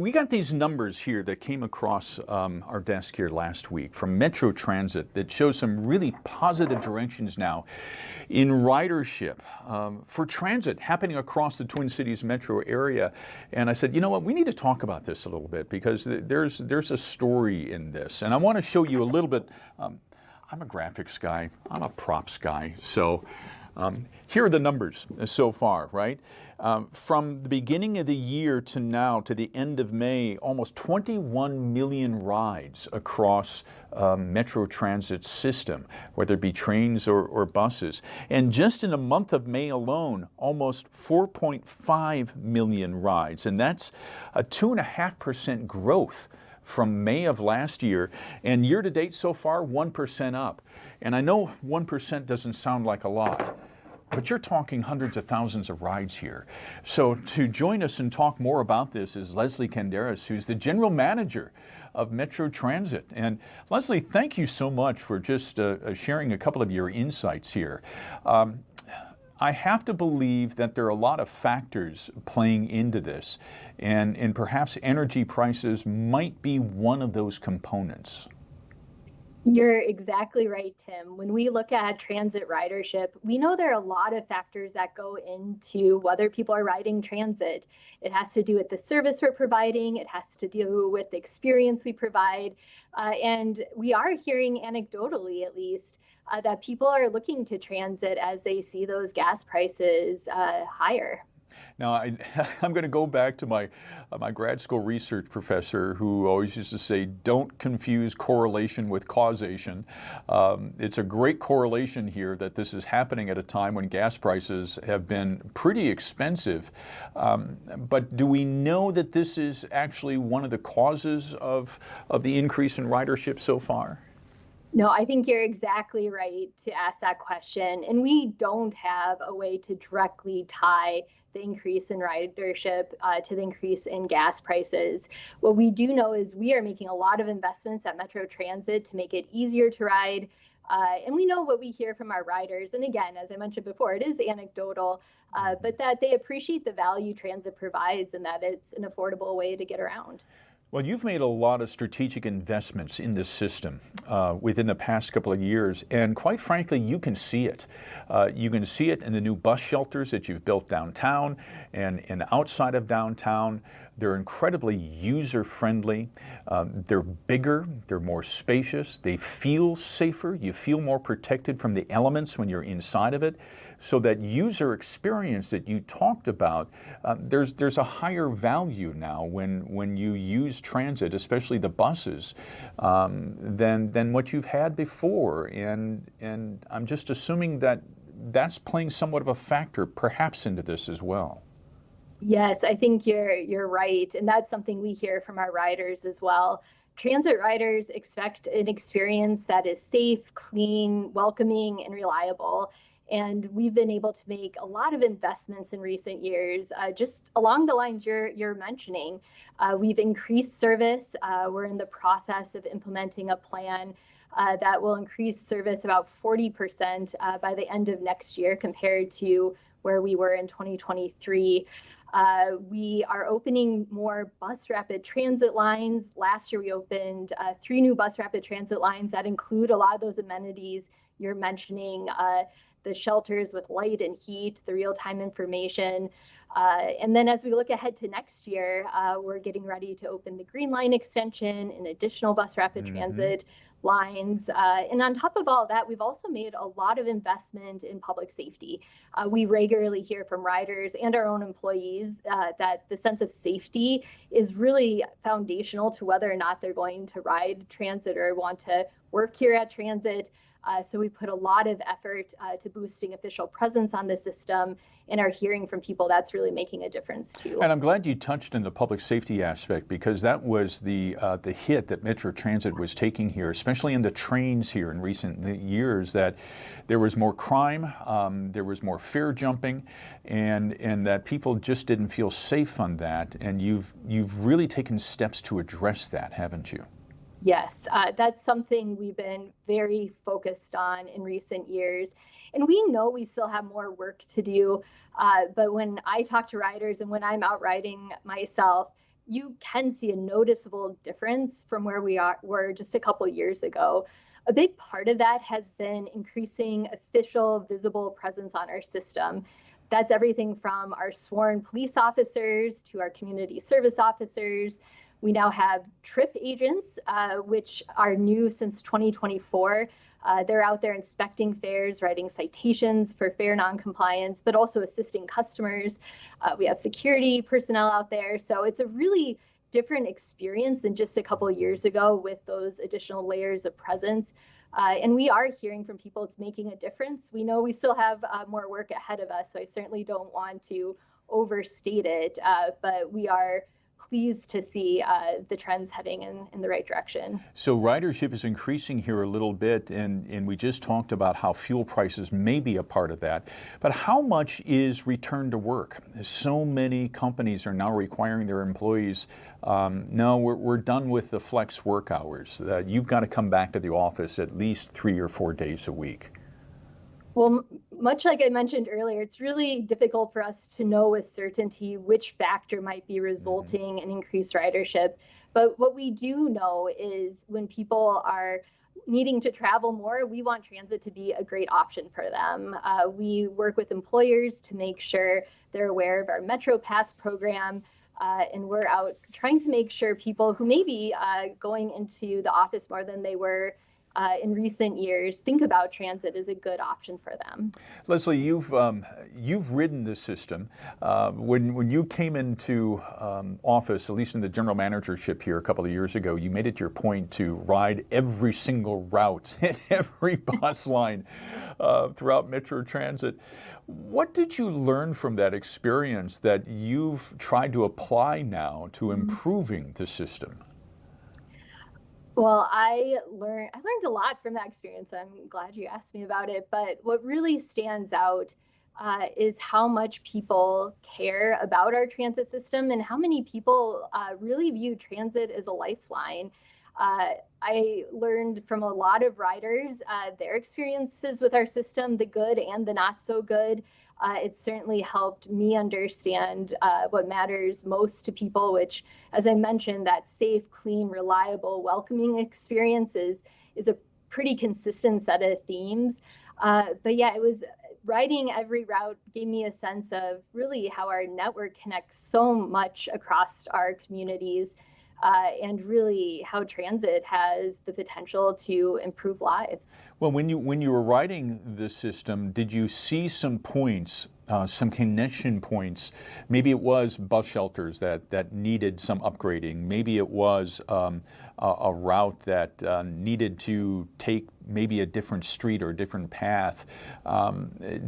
We got these numbers here that came across our desk here last week from Metro Transit that shows some really positive directions now in ridership for transit happening across the Twin Cities metro area. And I said, you know what, we need to talk about this a little bit because there's a story in this. And I want to show you a little bit. I'm a graphics guy, I'm a props guy. So here are the numbers so far, right? From the beginning of the year to now, to the end of May, almost 21 million rides across Metro Transit system, whether it be trains or buses. And just in the month of May alone, almost 4.5 million rides. And that's a 2.5% growth from May of last year, and year to date so far, 1% up. And I know 1% doesn't sound like a lot, but you're talking hundreds of thousands of rides here. So to join us and talk more about this is Lesley Kandaras, who's the general manager of Metro Transit. And Lesley, thank you so much for just sharing a couple of your insights here. I have to believe that there are a lot of factors playing into this, and perhaps energy prices might be one of those components. You're exactly right, Tim. When we look at transit ridership, we know there are a lot of factors that go into whether people are riding transit. It has to do with the service we're providing. It has to do with the experience we provide. And we are hearing anecdotally, at least, that people are looking to transit as they see those gas prices higher. Now, I'm going to go back to my grad school research professor who always used to say, don't confuse correlation with causation. It's a great correlation here that this is happening at a time when gas prices have been pretty expensive. But do we know that this is actually one of the causes of the increase in ridership so far? No, I think you're exactly right to ask that question. And we don't have a way to directly tie the increase in ridership to the increase in gas prices. What we do know is we are making a lot of investments at Metro Transit to make it easier to ride. And we know what we hear from our riders. And again, as I mentioned before, it is anecdotal, but that they appreciate the value transit provides and that it's an affordable way to get around. Well, you've made a lot of strategic investments in this system within the past couple of years, and quite frankly, you can see it. You can see it in the new bus shelters that you've built downtown and outside of downtown. They're incredibly user-friendly. They're bigger, they're more spacious, they feel safer, you feel more protected from the elements when you're inside of it. So that user experience that you talked about, there's a higher value now when you use transit, especially the buses, than what you've had before. And I'm just assuming that that's playing somewhat of a factor perhaps into this as well. Yes, I think you're right. And that's something we hear from our riders as well. Transit riders expect an experience that is safe, clean, welcoming, and reliable. And we've been able to make a lot of investments in recent years, just along the lines you're mentioning. We've increased service. We're in the process of implementing a plan that will increase service about 40% by the end of next year compared to where we were in 2023. We are opening more bus rapid transit lines. Last year, we opened 3 new bus rapid transit lines that include a lot of those amenities you're mentioning, the shelters with light and heat, the real-time information. And then as we look ahead to next year, we're getting ready to open the Green Line extension and additional bus rapid transit lines. And on top of all that, we've also made a lot of investment in public safety. We regularly hear from riders and our own employees that the sense of safety is really foundational to whether or not they're going to ride transit or want to work here at transit. So we put a lot of effort to boosting official presence on the system and are hearing from people that's really making a difference too. And I'm glad you touched on the public safety aspect because that was the hit that Metro Transit was taking here, especially in the trains here in recent years, that there was more crime, there was more fare jumping, and that people just didn't feel safe on that. And you've really taken steps to address that, haven't you? Yes, that's something we've been very focused on in recent years. And we know we still have more work to do. But when I talk to riders and when I'm out riding myself, you can see a noticeable difference from where were just a couple years ago. A big part of that has been increasing official visible presence on our system. That's everything from our sworn police officers to our community service officers. We now have trip agents, which are new since 2024. They're out there inspecting fares, writing citations for fare noncompliance, but also assisting customers. We have security personnel out there. So it's a really different experience than just a couple of years ago with those additional layers of presence. And we are hearing from people it's making a difference. We know we still have more work ahead of us, so I certainly don't want to overstate it, but we are pleased to see the trends heading in the right direction. So ridership is increasing here a little bit, and we just talked about how fuel prices may be a part of that. But how much is return to work? So many companies are now requiring their employees, no, we're done with the flex work hours. You've got to come back to the office at least 3 or 4 days a week. Well, much like I mentioned earlier, it's really difficult for us to know with certainty which factor might be resulting in increased ridership. But what we do know is when people are needing to travel more, we want transit to be a great option for them. We work with employers to make sure they're aware of our Metro Pass program. And we're out trying to make sure people who may be going into the office more than they were in recent years think about transit as a good option for them. Lesley, you've ridden the system. When you came into office, at least in the general managership here a couple of years ago, you made it your point to ride every single route and every bus line throughout Metro Transit. What did you learn from that experience that you've tried to apply now to improving the system? Well, I learned a lot from that experience. I'm glad you asked me about it. But what really stands out is how much people care about our transit system and how many people really view transit as a lifeline. I learned from a lot of riders their experiences with our system, the good and the not so good. It certainly helped me understand what matters most to people, which, as I mentioned, that safe, clean, reliable, welcoming experience is a pretty consistent set of themes. But yeah, it was riding every route gave me a sense of really how our network connects so much across our communities. And really how transit has the potential to improve lives. Well, when you were riding the system, did you see some points, some connection points? Maybe it was bus shelters that needed some upgrading. Maybe it was a route that needed to take maybe a different street or a different path.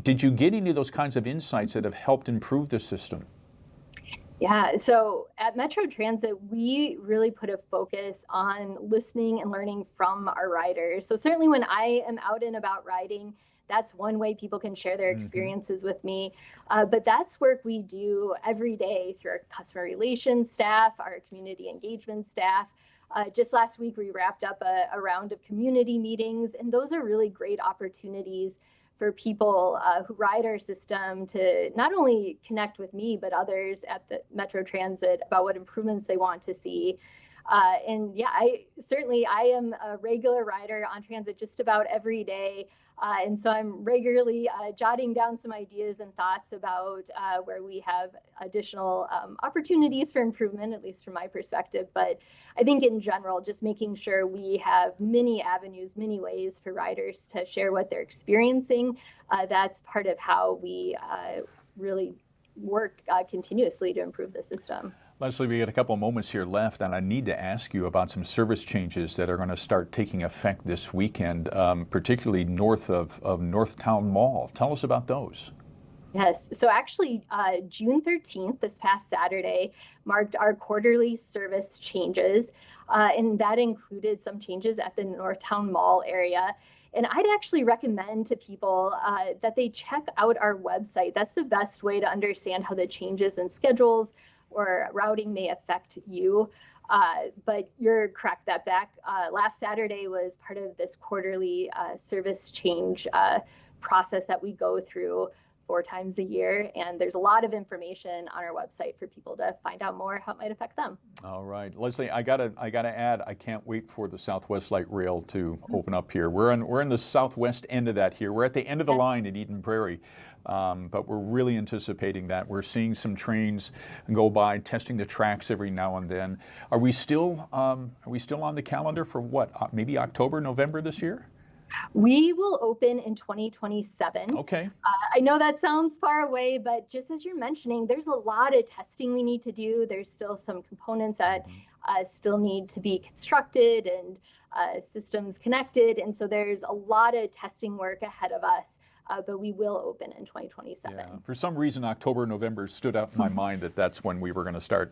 Did you get any of those kinds of insights that have helped improve the system? Yeah, so at Metro Transit, we really put a focus on listening and learning from our riders. So certainly when I am out and about riding, that's one way people can share their experiences with me. But that's work we do every day through our customer relations staff, our community engagement staff. Just last week, we wrapped up a round of community meetings, and those are really great opportunities for people who ride our system to not only connect with me, but others at the Metro Transit about what improvements they want to see. And yeah, I am a regular rider on transit just about every day. And so I'm regularly jotting down some ideas and thoughts about where we have additional opportunities for improvement, at least from my perspective. But I think in general, just making sure we have many avenues, many ways for riders to share what they're experiencing. That's part of how we really work continuously to improve the system. Lesley, we got a couple of moments here left, and I need to ask you about some service changes that are going to start taking effect this weekend, particularly north of Northtown Mall. Tell us about those. Yes, so actually June 13th, this past Saturday, marked our quarterly service changes, and that included some changes at the Northtown Mall area. And I'd actually recommend to people that they check out our website. That's the best way to understand how the changes in schedules or routing may affect you. But you're correct that last Saturday was part of this quarterly service change process that we go through 4 times a year. And there's a lot of information on our website for people to find out more how it might affect them. All right, Leslie, I gotta add, I can't wait for the Southwest Light Rail to open up here. We're in the southwest end of that here. We're at the end of the line at Eden Prairie, but we're really anticipating that. We're seeing some trains go by, testing the tracks every now and then. Are we still on the calendar for what? Maybe October, November this year? We will open in 2027. Okay. I know that sounds far away, but just as you're mentioning, there's a lot of testing we need to do. There's still some components that still need to be constructed and systems connected. And so there's a lot of testing work ahead of us, but we will open in 2027. Yeah. For some reason, October, November stood out in my mind that's when we were going to start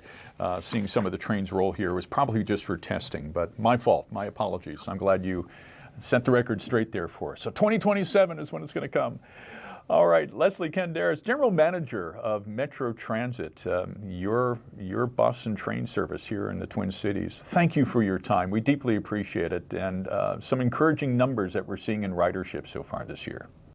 seeing some of the trains roll here. It was probably just for testing, but my fault, my apologies. I'm glad you set the record straight there for us. So 2027 is when it's going to come. All right, Lesley Kandaras, General Manager of Metro Transit, your bus and train service here in the Twin Cities. Thank you for your time. We deeply appreciate it, and some encouraging numbers that we're seeing in ridership so far this year.